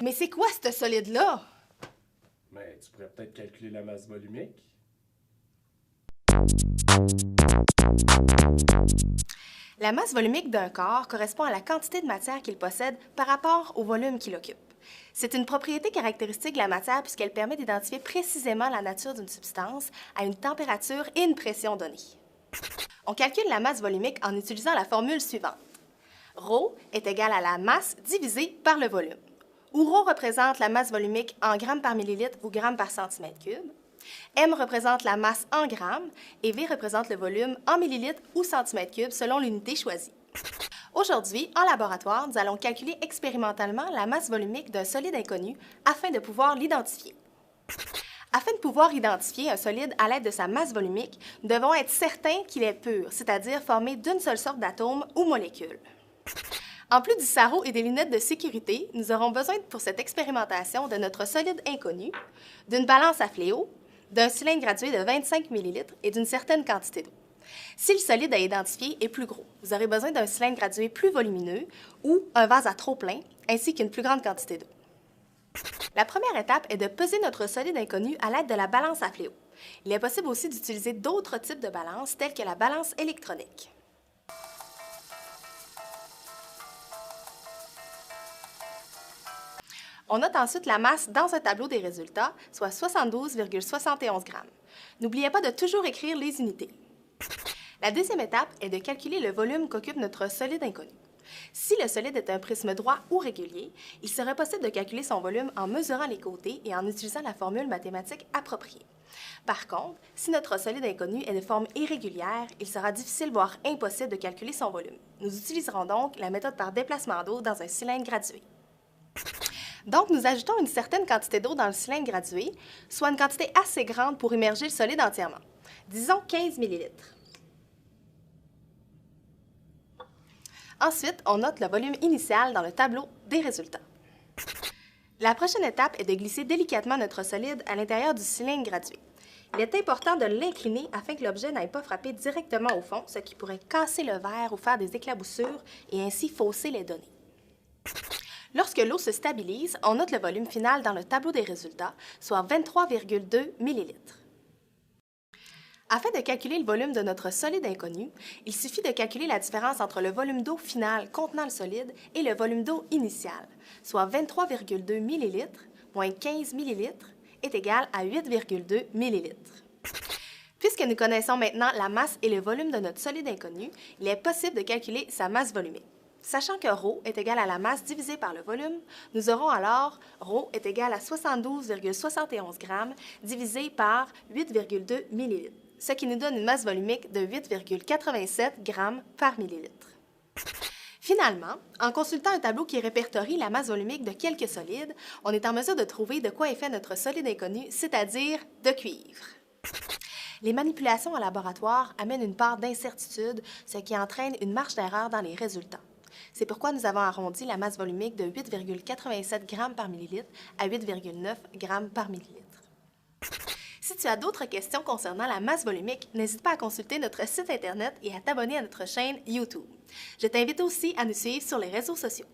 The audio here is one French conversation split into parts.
Mais c'est quoi ce solide-là? Mais tu pourrais peut-être calculer la masse volumique. La masse volumique d'un corps correspond à la quantité de matière qu'il possède par rapport au volume qu'il occupe. C'est une propriété caractéristique de la matière puisqu'elle permet d'identifier précisément la nature d'une substance à une température et une pression données. On calcule la masse volumique en utilisant la formule suivante. Rho est égal à la masse divisée par le volume, où Rho représente la masse volumique en grammes par millilitre ou grammes par centimètre cube. M représente la masse en grammes et V représente le volume en millilitres ou centimètres cubes selon l'unité choisie. Aujourd'hui, en laboratoire, nous allons calculer expérimentalement la masse volumique d'un solide inconnu afin de pouvoir l'identifier. Afin de pouvoir identifier un solide à l'aide de sa masse volumique, nous devons être certains qu'il est pur, c'est-à-dire formé d'une seule sorte d'atome ou molécule. En plus du sarrau et des lunettes de sécurité, nous aurons besoin pour cette expérimentation de notre solide inconnu, d'une balance à fléau, d'un cylindre gradué de 25 ml et d'une certaine quantité d'eau. Si le solide à identifier est plus gros, vous aurez besoin d'un cylindre gradué plus volumineux ou un vase à trop-plein, ainsi qu'une plus grande quantité d'eau. La première étape est de peser notre solide inconnu à l'aide de la balance à fléau. Il est possible aussi d'utiliser d'autres types de balances, telles que la balance électronique. On note ensuite la masse dans un tableau des résultats, soit 72,71 grammes. N'oubliez pas de toujours écrire les unités. La deuxième étape est de calculer le volume qu'occupe notre solide inconnu. Si le solide est un prisme droit ou régulier, il serait possible de calculer son volume en mesurant les côtés et en utilisant la formule mathématique appropriée. Par contre, si notre solide inconnu est de forme irrégulière, il sera difficile, voire impossible de calculer son volume. Nous utiliserons donc la méthode par déplacement d'eau dans un cylindre gradué. Donc, nous ajoutons une certaine quantité d'eau dans le cylindre gradué, soit une quantité assez grande pour immerger le solide entièrement. Disons 15 ml. Ensuite, on note le volume initial dans le tableau des résultats. La prochaine étape est de glisser délicatement notre solide à l'intérieur du cylindre gradué. Il est important de l'incliner afin que l'objet n'aille pas frapper directement au fond, ce qui pourrait casser le verre ou faire des éclaboussures et ainsi fausser les données. Lorsque l'eau se stabilise, on note le volume final dans le tableau des résultats, soit 23,2 ml. Afin de calculer le volume de notre solide inconnu, il suffit de calculer la différence entre le volume d'eau final contenant le solide et le volume d'eau initial, soit 23,2 ml moins 15 ml est égal à 8,2 ml. Puisque nous connaissons maintenant la masse et le volume de notre solide inconnu, il est possible de calculer sa masse volumique. Sachant que Rho est égal à la masse divisée par le volume, nous aurons alors Rho est égal à 72,71 grammes divisé par 8,2 ml, ce qui nous donne une masse volumique de 8,87 grammes par millilitre. Finalement, en consultant un tableau qui répertorie la masse volumique de quelques solides, on est en mesure de trouver de quoi est fait notre solide inconnu, c'est-à-dire de cuivre. Les manipulations en laboratoire amènent une part d'incertitude, ce qui entraîne une marge d'erreur dans les résultats. C'est pourquoi nous avons arrondi la masse volumique de 8,87 grammes par millilitre à 8,9 grammes par millilitre. Si tu as d'autres questions concernant la masse volumique, n'hésite pas à consulter notre site Internet et à t'abonner à notre chaîne YouTube. Je t'invite aussi à nous suivre sur les réseaux sociaux.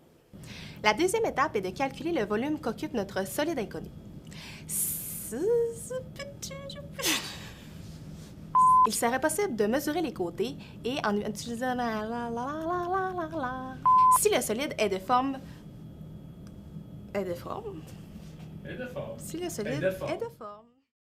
La deuxième étape est de calculer le volume qu'occupe notre solide inconnu. Il serait possible de mesurer les côtés et en utilisant si le solide est de forme... Si le solide est de forme...